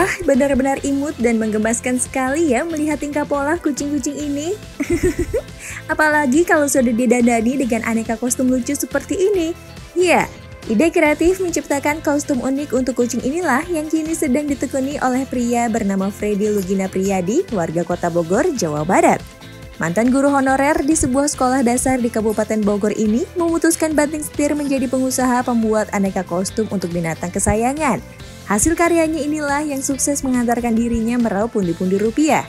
Wah, benar-benar imut dan menggemaskan sekali ya melihat tingkah pola kucing-kucing ini. Apalagi kalau sudah didandani dengan aneka kostum lucu seperti ini. Ya, ide kreatif menciptakan kostum unik untuk kucing inilah yang kini sedang ditekuni oleh pria bernama Freddy Lugina Priyadi, warga Kota Bogor, Jawa Barat. Mantan guru honorer di sebuah sekolah dasar di Kabupaten Bogor ini memutuskan banting setir menjadi pengusaha pembuat aneka kostum untuk binatang kesayangan. Hasil karyanya inilah yang sukses mengantarkan dirinya meraup pundi-pundi rupiah.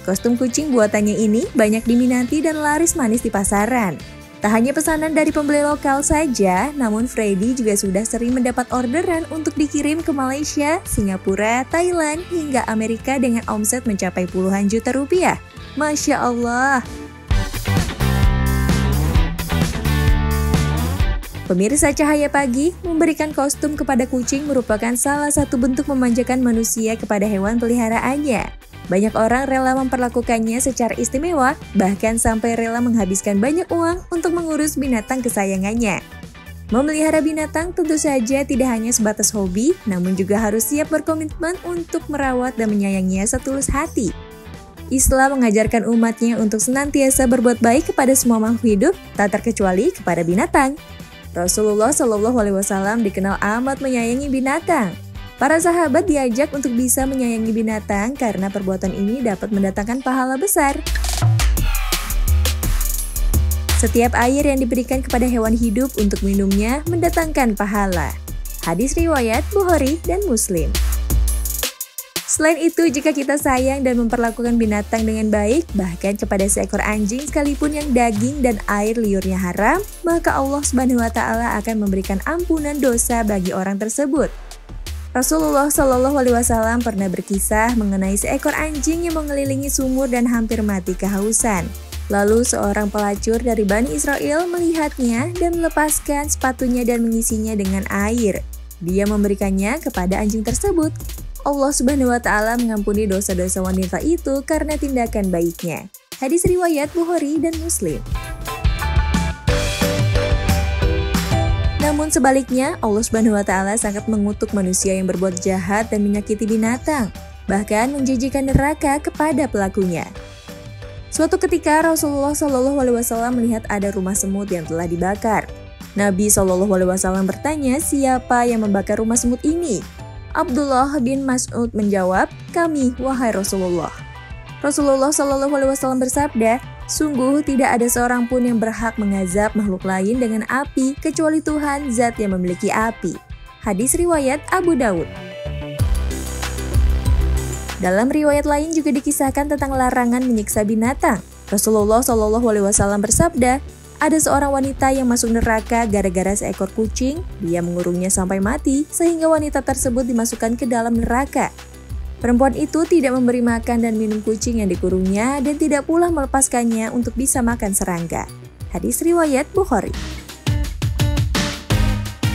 Kostum kucing buatannya ini banyak diminati dan laris manis di pasaran. Tak hanya pesanan dari pembeli lokal saja, namun Freddy juga sudah sering mendapat orderan untuk dikirim ke Malaysia, Singapura, Thailand, hingga Amerika dengan omset mencapai puluhan juta rupiah. Masya Allah. Pemirsa Cahaya Pagi, memberikan kostum kepada kucing merupakan salah satu bentuk memanjakan manusia kepada hewan peliharaannya. Banyak orang rela memperlakukannya secara istimewa, bahkan sampai rela menghabiskan banyak uang untuk mengurus binatang kesayangannya. Memelihara binatang tentu saja tidak hanya sebatas hobi, namun juga harus siap berkomitmen untuk merawat dan menyayanginya setulus hati. Islam mengajarkan umatnya untuk senantiasa berbuat baik kepada semua makhluk hidup, tak terkecuali kepada binatang. Rasulullah SAW dikenal amat menyayangi binatang. Para sahabat diajak untuk bisa menyayangi binatang karena perbuatan ini dapat mendatangkan pahala besar. Setiap air yang diberikan kepada hewan hidup untuk minumnya mendatangkan pahala. Hadis riwayat Bukhari dan Muslim. Selain itu, jika kita sayang dan memperlakukan binatang dengan baik, bahkan kepada seekor anjing sekalipun yang daging dan air liurnya haram, maka Allah SWT akan memberikan ampunan dosa bagi orang tersebut. Rasulullah SAW pernah berkisah mengenai seekor anjing yang mengelilingi sumur dan hampir mati kehausan. Lalu seorang pelacur dari Bani Israel melihatnya dan melepaskan sepatunya dan mengisinya dengan air. Dia memberikannya kepada anjing tersebut. Allah SWT mengampuni dosa-dosa wanita itu karena tindakan baiknya. Hadis riwayat Bukhari dan Muslim. Namun sebaliknya, Allah SWT sangat mengutuk manusia yang berbuat jahat dan menyakiti binatang, bahkan menjanjikan neraka kepada pelakunya. Suatu ketika Rasulullah SAW melihat ada rumah semut yang telah dibakar. Nabi SAW bertanya siapa yang membakar rumah semut ini. Abdullah bin Mas'ud menjawab, "Kami, wahai Rasulullah." Rasulullah SAW bersabda, "Sungguh tidak ada seorang pun yang berhak mengazab makhluk lain dengan api kecuali Tuhan Zat yang memiliki api." Hadis riwayat Abu Daud. Dalam riwayat lain juga dikisahkan tentang larangan menyiksa binatang. Rasulullah SAW bersabda, "Ada seorang wanita yang masuk neraka gara-gara seekor kucing, dia mengurungnya sampai mati sehingga wanita tersebut dimasukkan ke dalam neraka. Perempuan itu tidak memberi makan dan minum kucing yang dikurungnya dan tidak pula melepaskannya untuk bisa makan serangga." Hadis riwayat Bukhari.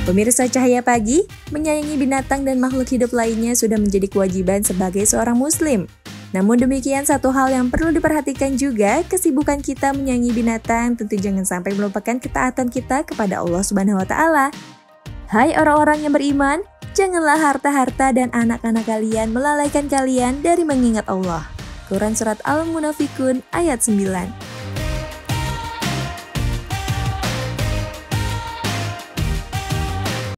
Pemirsa Cahaya Pagi, menyayangi binatang dan makhluk hidup lainnya sudah menjadi kewajiban sebagai seorang muslim. Namun demikian, satu hal yang perlu diperhatikan juga, kesibukan kita menyayangi binatang tentu jangan sampai melupakan ketaatan kita kepada Allah SWT. Hai orang-orang yang beriman, janganlah harta-harta dan anak-anak kalian melalaikan kalian dari mengingat Allah. Quran Surat Al-Munafikun ayat 9.